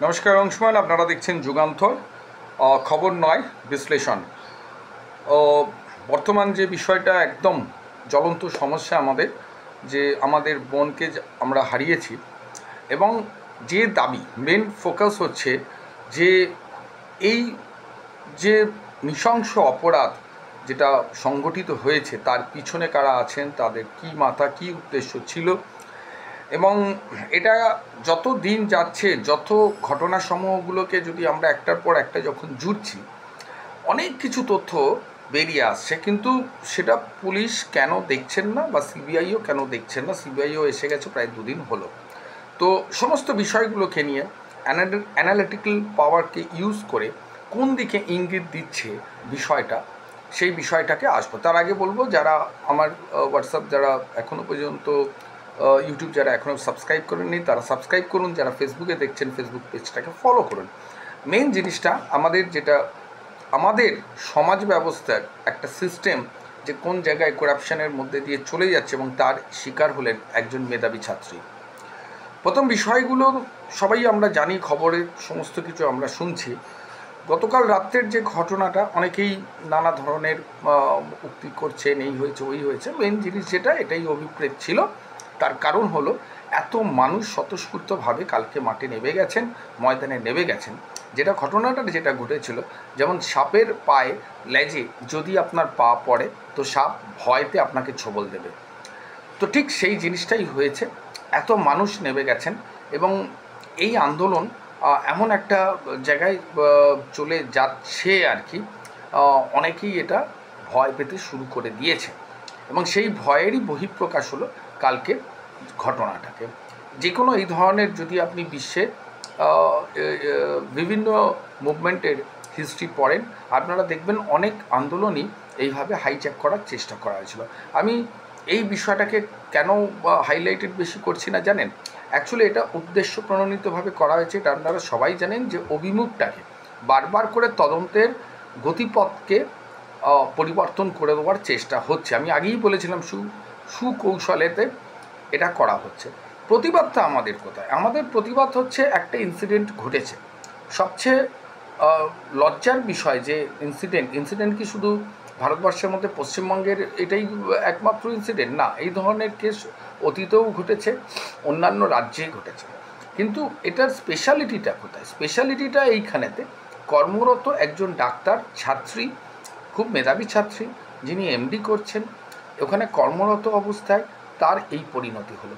নমস্কার অংশমান, আপনারা দেখছেন যুগান্তর। খবর নয়, বিশ্লেষণ। বর্তমান যে বিষয়টা একদম জ্বলন্ত সমস্যা আমাদের, যে আমাদের বোনকে আমরা হারিয়েছি, এবং যে দাবি, মেন ফোকাস হচ্ছে যে এই যে নৃশংস অপরাধ যেটা সংগঠিত হয়েছে তার পিছনে কারা আছেন, তাদের কী মাথা, কী উদ্দেশ্য ছিল। এবং এটা যত দিন যাচ্ছে, যত ঘটনাসমূহগুলোকে যদি আমরা একটার পর একটা যখন জুড়ছি, অনেক কিছু তথ্য বেরিয়ে আসছে, কিন্তু সেটা পুলিশ কেন দেখছেন না, বা সিবিআইও কেন দেখছেন না। সিবিআইও এসে গেছে, প্রায় দুদিন হলো। তো সমস্ত বিষয়গুলোকে নিয়ে অ্যানালিটিক্যাল পাওয়ারকে ইউজ করে কোন দিকে ইঙ্গিত দিচ্ছে বিষয়টা, সেই বিষয়টাকে আসবো। তার আগে বলবো, যারা আমার হোয়াটসঅ্যাপ, যারা এখনও পর্যন্ত ইউটিউব যারা এখনও সাবস্ক্রাইব করেননি তারা সাবস্ক্রাইব করুন, যারা ফেসবুকে দেখছেন ফেসবুক পেজটাকে ফলো করুন। মেন জিনিসটা আমাদের যেটা, আমাদের সমাজ ব্যবস্থার একটা সিস্টেম যে কোন জায়গায় করাপশনের মধ্যে দিয়ে চলে যাচ্ছে, এবং তার শিকার হলেন একজন মেধাবী ছাত্রী। প্রথম বিষয়গুলো সবাই আমরা জানি, খবরের সমস্ত কিছু আমরা শুনছি। গতকাল রাত্রের যে ঘটনাটা, অনেকেই নানা ধরনের উক্তি করছেন, এই হয়েছে ওই হয়েছে। মেন জিনিস যেটা, এটাই অভিপ্রেত ছিল। তার কারণ হলো, এত মানুষ স্বতঃস্ফূর্তভাবে কালকে মাঠে নেমে গেছেন, ময়দানে নেমে গেছেন। যেটা ঘটনাটা যেটা ঘটেছিল, যেমন সাপের পায়ে লেজে যদি আপনার পা পড়ে, তো সাপ ভয়তে আপনাকে ছোবল দেবে। তো ঠিক সেই জিনিসটাই হয়েছে। এত মানুষ নেমে গেছেন, এবং এই আন্দোলন এমন একটা জায়গায় চলে যাচ্ছে আর কি, অনেকেই এটা ভয় পেতে শুরু করে দিয়েছে, এবং সেই ভয়েরই বহিঃপ্রকাশ হলো কালকে ঘটনাটাকে। যে কোনো এই ধরনের যদি আপনি বিশ্বে বিভিন্ন মুভমেন্টের হিস্ট্রি পড়েন, আপনারা দেখবেন অনেক আন্দোলনই এইভাবে হাইজ্যাক করার চেষ্টা করা হয়েছিল। আমি এই বিষয়টাকে কেন হাইলাইটেড বেশি করছি না জানেন? অ্যাকচুয়ালি এটা উদ্দেশ্য প্রণোদিতভাবে করা হয়েছে। এটা আপনারা সবাই জানেন যে অভিমুখটাকে বারবার করে তদন্তের গতিপথকে পরিবর্তন করে দেওয়ার চেষ্টা হচ্ছে। আমি আগেই বলেছিলাম, সুকৌশলেতে এটা করা হচ্ছে। প্রতিবাদটা আমাদের কোথায়? আমাদের প্রতিবাদ হচ্ছে, একটা ইনসিডেন্ট ঘটেছে। সবচেয়ে লজ্জার বিষয় যে ইনসিডেন্ট কি শুধু ভারতবর্ষের মধ্যে পশ্চিমবঙ্গের এটাই একমাত্র ইনসিডেন্ট না। এই ধরনের কেস অতীতেও ঘটেছে, অন্যান্য রাজ্যেই ঘটেছে। কিন্তু এটার স্পেশালিটিটা কোথায়? স্পেশালিটিটা এইখানেতে, কর্মরত একজন ডাক্তার ছাত্রী, খুব মেধাবী ছাত্রী, যিনি এমডি করছেন, ওখানে কর্মরত অবস্থায় তার এই পরিণতি হলো।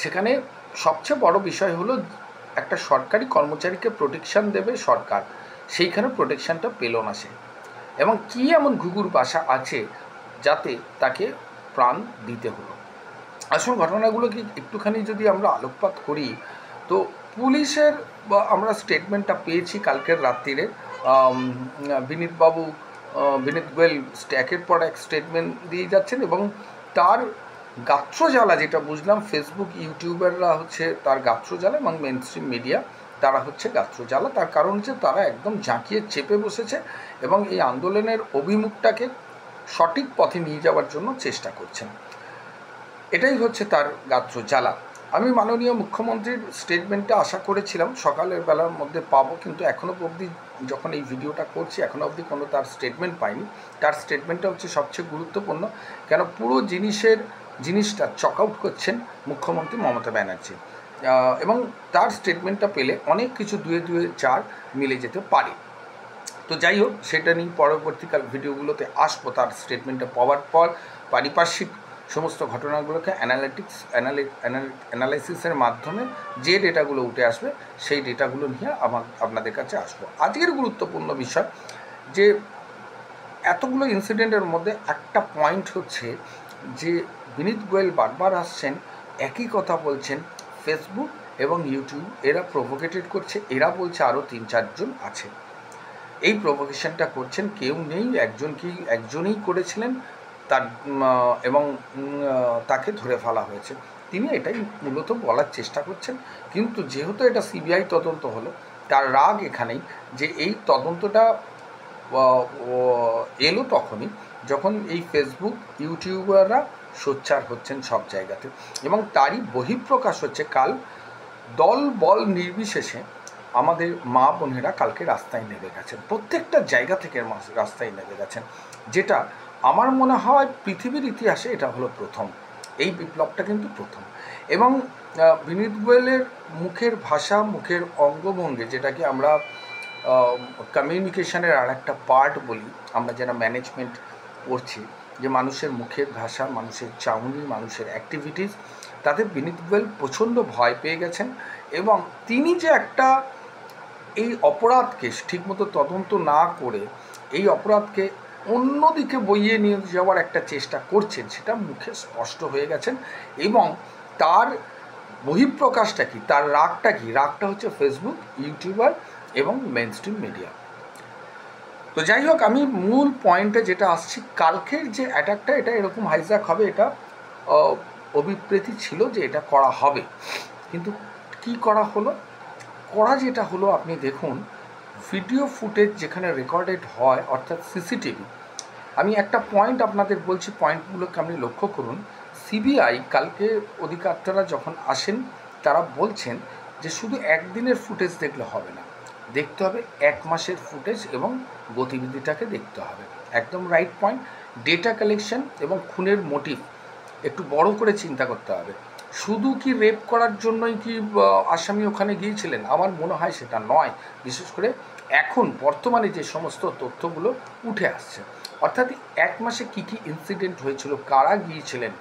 সেখানে সবচেয়ে বড় বিষয় হলো, একটা সরকারি কর্মচারীকে প্রোটেকশান দেবে সরকার, সেইখানে প্রোটেকশানটা পেল না সে। এবং কী এমন ঘুঘুর বাসা আছে যাতে তাকে প্রাণ দিতে হলো। আসল ঘটনাগুলোকে একটুখানি যদি আমরা আলোকপাত করি, তো পুলিশের আমরা স্টেটমেন্টটা পেয়েছি কালকের রাত্রিরে। বিনীত গোয়েল একের পর এক স্টেটমেন্ট দিয়ে যাচ্ছেন, এবং তার গাত্রজ্বালা যেটা বুঝলাম, ফেসবুক ইউটিউবাররা হচ্ছে তার গাত্রজ্বালা, এবং মেইনস্ট্রিম মিডিয়া তারা হচ্ছে গাত্রজ্বালা। তার কারণ হচ্ছে তারা একদম ঝাঁকিয়ে চেপে বসেছে, এবং এই আন্দোলনের অভিমুখটাকে সঠিক পথে নিয়ে যাওয়ার জন্য চেষ্টা করছেন। এটাই হচ্ছে তার গাত্রজ্বালা। আমি মাননীয় মুখ্যমন্ত্রীর স্টেটমেন্টটা আশা করেছিলাম সকালের বেলার মধ্যে পাবো, কিন্তু এখনও অবধি, যখন এই ভিডিওটা করছি, এখনও অবধি কোনো তার স্টেটমেন্ট পাইনি। তার স্টেটমেন্টটা হচ্ছে সবচেয়ে গুরুত্বপূর্ণ, কেন পুরো জিনিসটা চক আউট করছেন মুখ্যমন্ত্রী মমতা ব্যানার্জি, এবং তার স্টেটমেন্টটা পেলে অনেক কিছু দুয়ে দুয়ে চার মিলে যেতে পারে। তো যাই হোক, সেটা নিয়ে পরবর্তীকাল ভিডিওগুলোতে আসবো। তার স্টেটমেন্টটা পাওয়ার পর পারিপার্শ্বিক সমস্ত ঘটনাগুলোকে অ্যানালাইসিসের মাধ্যমে যে ডেটাগুলো উঠে আসবে, সেই ডেটাগুলো নিয়ে আপনাদের কাছে আসবো। আজকের গুরুত্বপূর্ণ বিষয় যে, এতগুলো ইনসিডেন্টের মধ্যে একটা পয়েন্ট হচ্ছে যে, বিনীত গোয়েল বারবার আসছেন, একই কথা বলছেন। ফেসবুক এবং ইউটিউব এরা প্রভোকেটেড করছে, এরা বলছে আরও 3-4 জন আছে। এই প্রভোকেশনটা করছেন কেউ নেই, একজনই করেছিলেন তার, এবং তাকে ধরে ফেলা হয়েছে। তিনি এটাই মূলত বলার চেষ্টা করছেন। কিন্তু যেহেতু এটা সিবিআই তদন্ত হলো, তার রাগ এখানেই যে এই তদন্তটা এলো তখনই যখন এই ফেসবুক ইউটিউবাররা সোচ্চার হচ্ছেন সব জায়গাতে, এবং তারই বহিঃপ্রকাশ হচ্ছে কাল দল বল নির্বিশেষে আমাদের মা বোনেরা কালকে রাস্তায় নেমে গেছেন, প্রত্যেকটা জায়গা থেকে রাস্তায় নেমে গেছেন, যেটা আমার মনে হয় পৃথিবীর ইতিহাসে এটা হলো প্রথম। এই বিপ্লবটা কিন্তু প্রথম। এবং বিনীত গোয়েলের মুখের ভাষা, মুখের অঙ্গভঙ্গি, যেটাকে আমরা কমিউনিকেশনের আর একটা পার্ট বলি, আমরা যারা ম্যানেজমেন্ট পড়ছি, যে মানুষের মুখের ভাষা, মানুষের চাউনি, মানুষের অ্যাক্টিভিটিস, তাতে বিনীত গোয়েল প্রচণ্ড ভয় পেয়ে গেছেন। এবং তিনি যে একটা এই অপরাধকে ঠিকমতো তদন্ত না করে এই অপরাধকে অন্যদিকে বইয়ে নিয়ে যাওয়ার একটা চেষ্টা করছেন, সেটা মুখে স্পষ্ট হয়ে গেছেন। এবং তার বহিঃপ্রকাশটা কি, তার রাগটা কি? রাগটা হচ্ছে ফেসবুক, ইউটিউবার এবং মেইনস্ট্রিম মিডিয়া। তো যাই হোক, আমি মূল পয়েন্টে যেটা আসছি, কালকের যে অ্যাটাকটা, এটা এরকম হাইজ্যাক হবে, এটা অভিপ্রেতি ছিল যে এটা করা হবে, কিন্তু কি করা হলো? যেটা হলো, আপনি দেখুন ভিডিও ফুটেজ যেখানে রেকর্ডেড হয়, অর্থাৎ সিসিটিভি। আমি একটা পয়েন্ট আপনাদের বলছি, পয়েন্টগুলোকে আপনি লক্ষ্য করুন। সিবিআই কালকে অধিকর্তারা যখন আসেন, তারা বলছেন যে শুধু একদিনের ফুটেজ দেখলে হবে না, দেখতে হবে 1 মাসের ফুটেজ এবং গতিবিধিটাকে দেখতে হবে। একদম রাইট পয়েন্ট। ডেটা কালেকশন এবং খুনের মোটিভ একটু বড় করে চিন্তা করতে হবে। শুধু কি রেপ করার জন্যই কি আসামি ওখানে গিয়েছিলেন? আমার মনে হয় সেটা নয়। বিশেষ করে এখন বর্তমানে যে সমস্ত তথ্যগুলো উঠে আসছে, অর্থাৎ 1 মাসে কী কী ইনসিডেন্ট হয়েছিল, কারা গিয়েছিলেন,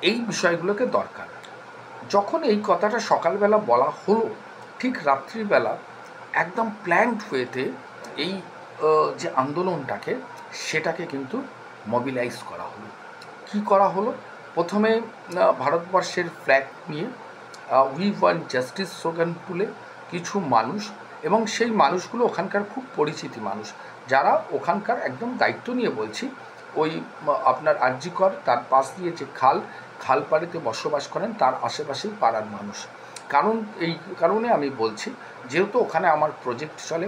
এই বিষয়গুলোকে দরকার। যখন এই কথাটা সকালবেলা বলা হলো, ঠিক রাত্রিবেলা একদম প্ল্যান্ড ওয়েতে এই যে আন্দোলনটাকে, সেটাকে কিন্তু মোবিলাইজ করা হলো। কি করা হলো? প্রথমে ভারতবর্ষের ফ্ল্যাগ নিয়ে উই ওয়ান্ট জাস্টিস স্লোগান তুলে কিছু মানুষ, এবং সেই মানুষগুলো ওখানকার খুব পরিচিতি মানুষ, যারা ওখানকার একদম দায়িত্ব নিয়ে বলছি, ওই আপনার আরজিকর, তার পাশ দিয়ে যে খালপাড়িতে বসবাস করেন, তার আশেপাশেই পাড়ার মানুষ। এই কারণে আমি বলছি, যেহেতু ওখানে আমার প্রজেক্ট চলে,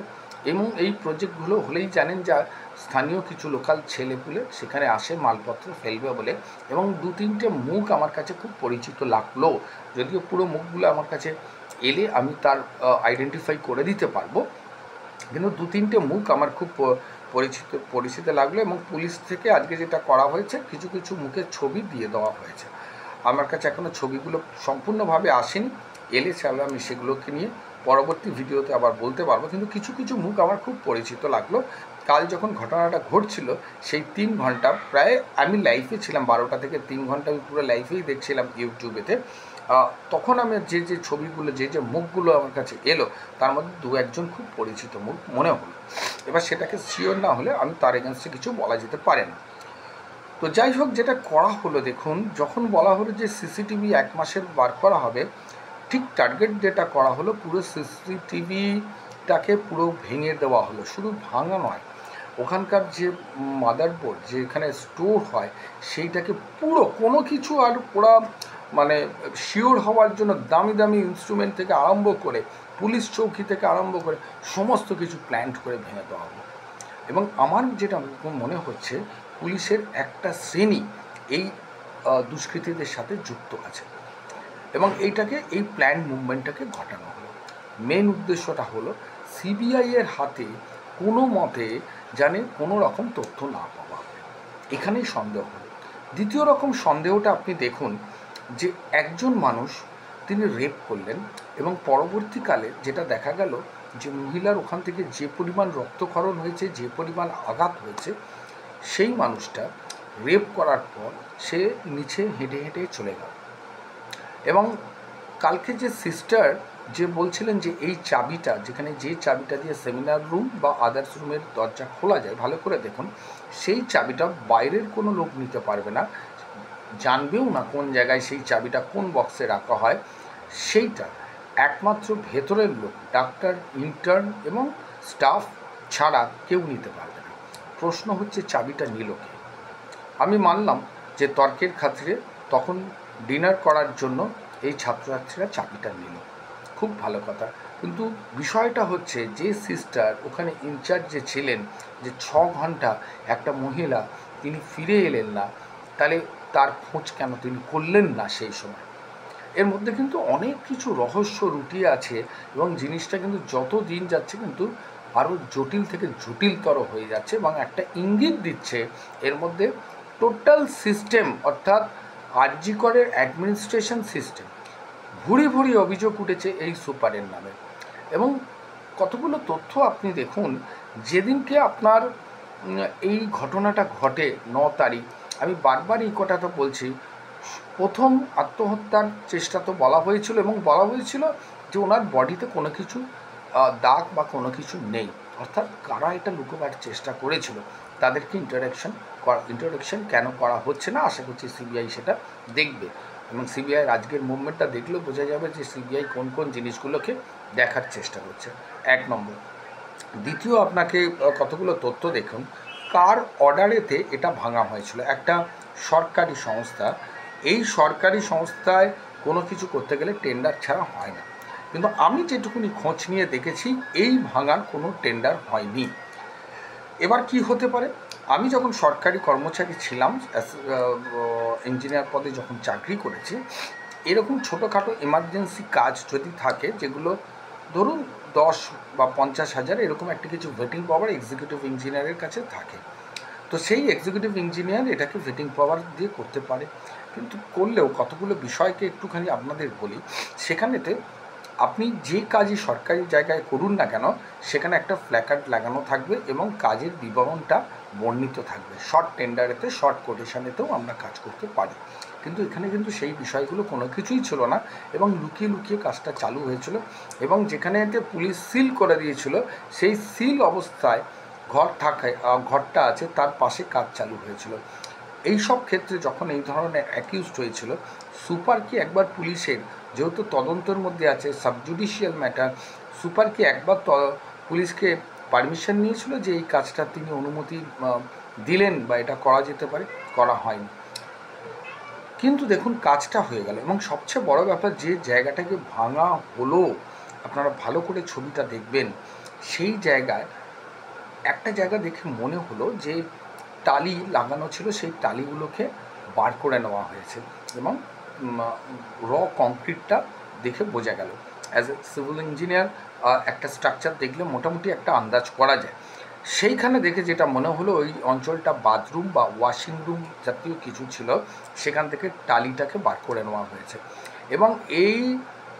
এবং এই প্রজেক্টগুলো হলেই জানেন যা স্থানীয় কিছু লোকাল ছেলেপুলে সেখানে আসে মালপত্র ফেলবে বলে, এবং 2-3টে মুখ আমার কাছে খুব পরিচিত লাগলো, যদিও পুরো মুখগুলো আমার কাছে এলে আমি তার আইডেন্টিফাই করে দিতে পারবো, কিন্তু 2-3টে মুখ আমার খুব পরিচিত লাগলো। এবং পুলিশ থেকে আজকে যেটা করা হয়েছে, কিছু কিছু মুখের ছবি দিয়ে দেওয়া হয়েছে। আমার কাছে এখনও ছবিগুলো সম্পূর্ণভাবে আসেনি, এলে চাইলে আমি সেগুলোকে নিয়ে পরবর্তী ভিডিওতে আবার বলতে পারবো, কিন্তু কিছু কিছু মুখ আমার খুব পরিচিত লাগলো। কাল যখন ঘটনাটা ঘটছিল, সেই 3 ঘন্টা প্রায় আমি লাইভে ছিলাম, 12টা থেকে 3 ঘন্টা আমি পুরো লাইভেই দেখছিলাম ইউটিউবেতে। তখন আমি যে ছবিগুলো, যে মুখগুলো আমার কাছে এলো, তার মধ্যে 2-1জন খুব পরিচিত মুখ মনে হলো। এবার সেটাকে শিওর না হলে আমি তার এগেনস্টে কিছু বলা যেতে পারে না। তো যাই হোক, যেটা করা হলো, দেখুন, যখন বলা হলো যে সিসিটিভি 1 মাসের বার করা হবে, ঠিক টার্গেট যেটা করা হলো, পুরো সিসিটিভিটাকে পুরো ভেঙে দেওয়া হলো। শুধু ভাঙা নয়, ওখানকার যে মাদারবোর্ড যেখানে স্টোর হয়, সেইটাকে পুরো কোনো কিছু আর ওরা মানে শিওর হওয়ার জন্য দামি দামি ইনস্ট্রুমেন্ট থেকে আরম্ভ করে, পুলিশ চৌকি থেকে আরম্ভ করে সমস্ত কিছু প্ল্যান্ট করে ভেঙে দেওয়া হলো। এবং আমার যেটা মনে হচ্ছে, পুলিশের একটা শ্রেণী এই দুষ্কৃতীদের সাথে যুক্ত আছে, এবং এই প্ল্যান মুভমেন্টটাকে ঘটানো হলো। মেন উদ্দেশ্যটা হলো সিবিআইয়ের হাতে কোনো মতে জানে কোনো রকম তথ্য না পাওয়া, এখানেই সন্দেহ হলো। দ্বিতীয় রকম সন্দেহটা আপনি দেখুন, যে একজন মানুষ তিনি রেপ করলেন, এবং পরবর্তীকালে যেটা দেখা গেল, যে মহিলার ওখান থেকে যে পরিমাণ রক্তক্ষরণ হয়েছে, যে পরিমাণ আঘাত হয়েছে, সেই মানুষটা রেপ করার পর সে নিচে হেঁটে হেঁটে চলে গেল। এবং কালকে যে সিস্টার যে বলছিলেন যে এই চাবিটা, যেখানে যে চাবিটা দিয়ে সেমিনার রুম বা আদার্স রুমের দরজা খোলা যায়, ভালো করে দেখুন, সেই চাবিটা বাইরের কোনো লোক নিতে পারবে না, জানবেও না কোন জায়গায় সেই চাবিটা কোন বক্সে রাখা হয়, সেইটা একমাত্র ভেতরের লোক, ডাক্তার, ইন্টার্ন এবং স্টাফ ছাড়া কেউ নিতে পারবে না। প্রশ্ন হচ্ছে, চাবিটা নিল কে? আমি মানলাম যে তর্কের খাতিরে তখন ডিনার করার জন্য এই ছাত্রছাত্রীরা চাবিটা নিল, খুব ভালো কথা, কিন্তু বিষয়টা হচ্ছে যে সিস্টার ওখানে ইনচার্জ যে ছিলেন, যে 6 ঘন্টা একটা মহিলা তিনি ফিরে এলেন না, তাহলে তার খোঁজ কেন তিনি করলেন না সেই সময়? এর মধ্যে কিন্তু অনেক কিছু রহস্য লুকিয়ে আছে এবং জিনিসটা কিন্তু যত দিন যাচ্ছে কিন্তু আরও জটিল থেকে জটিলতর হয়ে যাচ্ছে এবং একটা ইঙ্গিত দিচ্ছে এর মধ্যে টোটাল সিস্টেম অর্থাৎ আরজি করের অ্যাডমিনিস্ট্রেশন সিস্টেম ভুরি ভুরি অভিযোগ উঠেছে এই সুপারের নামে। এবং কতগুলো তথ্য আপনি দেখুন, যেদিনকে আপনার এই ঘটনাটা ঘটে 9 তারিখ, আমি বারবার এই কথাটা বলছি, প্রথম আত্মহত্যার চেষ্টা তো বলা হয়েছিল এবং বলা হয়েছিল যে ওনার বডিতে কোনো কিছু দাগ বা কোনো কিছু নেই, অর্থাৎ কারা এটা লুকোবার চেষ্টা করেছিল তাদেরকে ইন্টারোডাকশন কেন করা হচ্ছে না, আশা করছি সিবিআই সেটা দেখবে এবং সিবিআইয়ের আজকের মুভমেন্টটা দেখলেও বোঝা যাবে যে সিবিআই কোন কোন জিনিসগুলোকে দেখার চেষ্টা করছে, 1 নম্বর। দ্বিতীয়, আপনাকে কতগুলো তথ্য দেখুন, কার অর্ডারেতে এটা ভাঙা হয়েছিল। একটা সরকারি সংস্থা, এই সরকারি সংস্থায় কোনো কিছু করতে গেলে টেন্ডার ছাড়া হয় না, কিন্তু আমি যেটুকুনি খোঁজ নিয়ে দেখেছি এই ভাঙার কোনো টেন্ডার হয়নি। এবার কি হতে পারে, আমি যখন সরকারি কর্মচারী ছিলাম, ইঞ্জিনিয়ার পদে যখন চাকরি করেছি, এরকম ছোটোখাটো এমার্জেন্সি কাজ যদি থাকে, যেগুলো ধরুন 10 বা 50,000 এরকম একটা কিছু ভেটিং পাওয়ার এক্সিকিউটিভ ইঞ্জিনিয়ারের কাছে থাকে, তো সেই এক্সিকিউটিভ ইঞ্জিনিয়ার এটাকে ভেটিং পাওয়ার দিয়ে করতে পারে। কিন্তু করলেও কতগুলো বিষয়কে একটুখানি আপনাদের বলি, সেখানেতে আপনি যে কাজই সরকারি জায়গায় করুন না কেন, সেখানে একটা প্ল্যাকার্ড লাগানো থাকবে এবং কাজের বিবরণটা বর্ণিত থাকবে। শর্ট টেন্ডারেতে, শর্ট কোটেশনেতেও আমরা কাজ করতে পারি, কিন্তু এখানে কিন্তু সেই বিষয়গুলো কোনো কিছুই ছিল না এবং লুকিয়ে লুকিয়ে কাজটা চালু হয়েছিল এবং যেখানে এতে পুলিশ সিল করে দিয়েছিল, সেই সিল অবস্থায় ঘরটা আছে তার পাশে কাজ চালু হয়েছিল। এই সব ক্ষেত্রে যখন এই ধরনের অ্যাকিউজড হয়েছিল, সুপার কি একবার পুলিশের, যেহেতু তদন্তের মধ্যে আছে সাবজুডিশিয়াল ম্যাটার, সুপার কি একবার পুলিশকে পারমিশন নিয়েছিল যে এই কাজটা তিনি অনুমতি দিলেন বা এটা করা যেতে পারে? করা হয়নি। কিন্তু দেখুন কাজটা হয়ে গেল এবং সবচেয়ে বড় ব্যাপার, যে জায়গাটাকে ভাঙা হলো, আপনারা ভালো করে ছবিটা দেখবেন, সেই জায়গায় একটা জায়গা দেখে মনে হলো যে টালি লাগানো ছিল, সেই টালিগুলোকে বার করে নেওয়া হয়েছে এবং র কংক্রিটটা দেখে বোঝা গেল। অ্যাজ এ সিভিল ইঞ্জিনিয়ার একটা স্ট্রাকচার দেখলে মোটামুটি একটা আন্দাজ করা যায়। সেইখানে দেখে যেটা মনে হলো, ওই অঞ্চলটা বাথরুম বা ওয়াশিং রুম জাতীয় কিছু ছিল, সেখান থেকে টালিটাকে বার করে নেওয়া হয়েছে এবং এই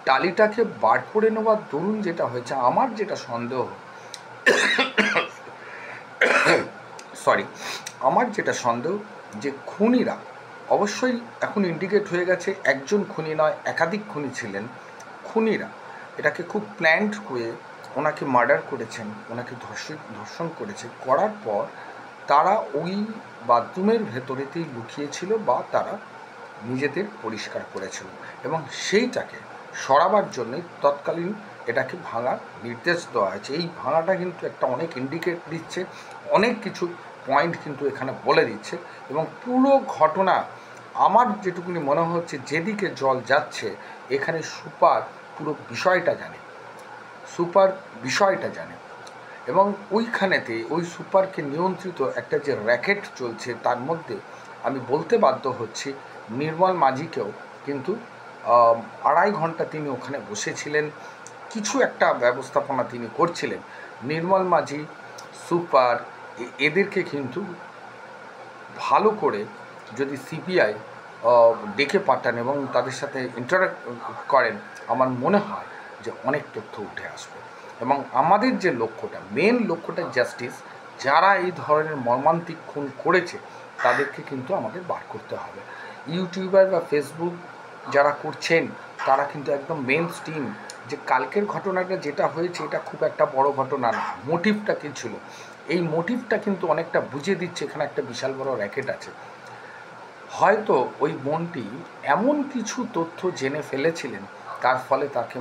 টালিটাকে বার করে নেওয়ার দরুন যেটা হয়েছে, আমার যেটা সন্দেহ আমার যেটা সন্দেহ, যে খুনিরা অবশ্যই এখন ইন্ডিকেট হয়ে গেছে, একজন খুনি নয় একাধিক খুনি ছিলেন। খুনিরা এটাকে খুব প্ল্যান্ড করে ওনাকে মার্ডার করেছেন, ওনাকে ধর্ষণ করেছে, করার পর তারা ওই বাথরুমের ভেতরেতেই লুকিয়েছিল বা তারা নিজেদের পরিষ্কার করেছিল এবং সেইটাকে সরাবার জন্যই তৎকালীন এটাকে ভাঙার নির্দেশ দেওয়া হয়েছে। এই ভাঙাটা কিন্তু একটা অনেক ইন্ডিকেট দিচ্ছে, অনেক কিছু পয়েন্ট কিন্তু এখানে বলে দিচ্ছে এবং পুরো ঘটনা আমার যেটুকুনি মনে হচ্ছে, যেদিকে জল যাচ্ছে এখানে সুপার পুরো বিষয়টা জানে এবং ওইখানেতে ওই সুপারকে নিয়ন্ত্রিত একটা যে র্যাকেট চলছে, তার মধ্যে আমি বলতে বাধ্য হচ্ছি নির্মল মাঝিকেও কিন্তু 2.5 ঘন্টা তিনি ওখানে বসেছিলেন, কিছু একটা ব্যবস্থাপনা তিনি করছিলেন। নির্মল মাঝি, সুপার, এদেরকে কিন্তু ভালো করে যদি সিবিআই ডেকে পাঠান এবং তাদের সাথে ইন্টারাক্ট করেন, আমার মনে হয় যে অনেক তথ্য উঠে আসবে এবং আমাদের যে লক্ষ্যটা, মেন লক্ষ্যটা জাস্টিস, যারা এই ধরনের মর্মান্তিক খুন করেছে তাদেরকে কিন্তু আমাদের বার করতে হবে। ইউটিউবার বা ফেসবুক যারা করছেন তারা কিন্তু একদম মেন স্ট্রিম, যে কালকের ঘটনাটা যেটা হয়েছে এটা খুব একটা বড় ঘটনা না, মোটিভটা কী ছিল, এই মোটিভটা কিন্তু অনেকটা বুঝিয়ে দিচ্ছে এখানে একটা বিশাল বড় র্যাকেট আছে। হয়তো ওই বোনটি এমন কিছু তথ্য জেনে ফেলেছিলেন, তার ফলে তাকে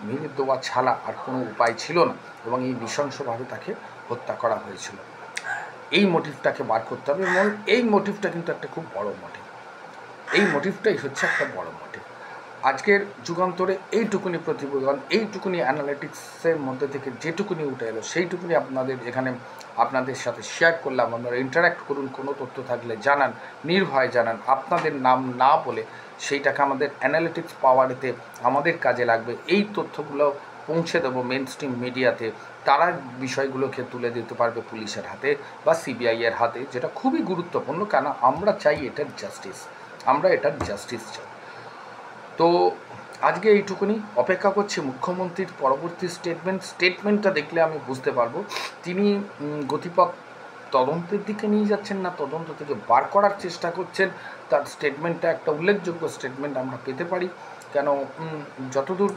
মেরে দেওয়া ছাড়া আর কোনো উপায় ছিল না এবং এই নৃশংসভাবে তাকে হত্যা করা হয়েছিল। এই মোটিভটাকে বার করতে হবে এবং এই মোটিভটা কিন্তু একটা খুব বড় মোটিভ, এই মোটিভটাই হচ্ছে একটা বড় মোটিভ। আজকের যুগান্তরে এইটুকুনি প্রতিবেদন, এইটুকুনি অ্যানালিটিক্সের মধ্যে থেকে যেটুকুনি উঠে এলো সেইটুকুনি আপনাদের সাথে শেয়ার করলাম। আপনারা ইন্টারাক্ট করুন, কোনো তথ্য থাকলে জানান, নির্ভয়ে জানান, আপনাদের নাম না বলে সেইটাকে আমাদের অ্যানালিটিক্স পাওয়ারেতে আমাদের কাজে লাগবে। এই তথ্যগুলো পৌঁছে দেবো মেন স্ট্রিম মিডিয়াতে, তারা বিষয়গুলোকে তুলে দিতে পারবে পুলিশের হাতে বা সিবিআইয়ের হাতে, যেটা খুবই গুরুত্বপূর্ণ, কারণ আমরা চাই এটার জাস্টিস, আমরা এটার জাস্টিস চাই। তো আজকে এইটুকুনি, অপেক্ষা করছি মুখ্যমন্ত্রীর পরবর্তী স্টেটমেন্টটা দেখলে আমি বুঝতে পারবো তিনি গতিপথ তদন্তের দিকে নিয়ে যাচ্ছেন না তদন্ত থেকে বার করার চেষ্টা করছেন। তার স্টেটমেন্টটা একটা উল্লেখযোগ্য স্টেটমেন্ট আমরা পেতে পারি, কেন যতদূর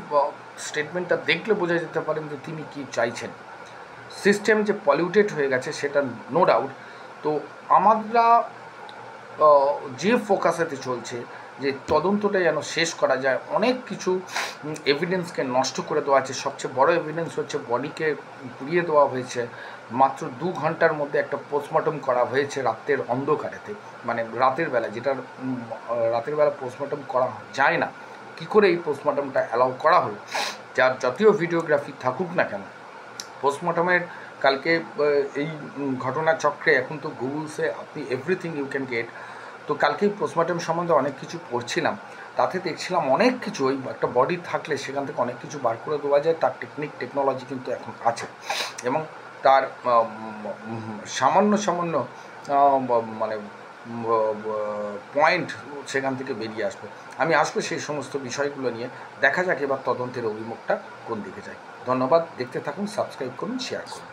স্টেটমেন্টটা দেখলে বোঝা যেতে পারেন যে তিনি কি চাইছেন। সিস্টেম যে পলিউটেড হয়ে গেছে সেটা নো ডাউট। তো আমরা যে ফোকাসেতে চলছে যে তদন্তটা যেন শেষ করা যায়, অনেক কিছু এভিডেন্সকে নষ্ট করে দেওয়া আছে। সবচেয়ে বড় এভিডেন্স হচ্ছে বডিকে পুড়িয়ে দেওয়া হয়েছে, মাত্র 2 ঘন্টার মধ্যে একটা পোস্টমর্টম করা হয়েছে রাতের অন্ধকারেতে, মানে রাতের বেলা, যেটা রাতের বেলা পোস্টমর্টম করা যায় না, কী করে এই পোস্টমর্টমটা অ্যালাউ করা হলো? যার যতই ভিডিওগ্রাফি থাকুক না কেন, পোস্টমর্টমের কালকে এই ঘটনাচক্রে এখন তো গুগলসে আপনি এভরিথিং ইউ ক্যান গেট। তো কালকেই পোস্টমর্টম সম্বন্ধে অনেক কিছু পড়ছিলাম, তাতে দেখছিলাম অনেক কিছু, ওই একটা বডি থাকলে সেখান থেকে অনেক কিছু বার করে দেওয়া যায়, তার টেকনোলজি কিন্তু এখন আছে, এবং তার সামান্য মানে পয়েন্ট সেখান থেকে বেরিয়ে আসবে। আমি আসবো সেই সমস্ত বিষয়গুলো নিয়ে, দেখা যাক এবার তদন্তের অভিমুখটা কোন দিকে যায়। ধন্যবাদ, দেখতে থাকুন, সাবস্ক্রাইব করুন, শেয়ার করুন।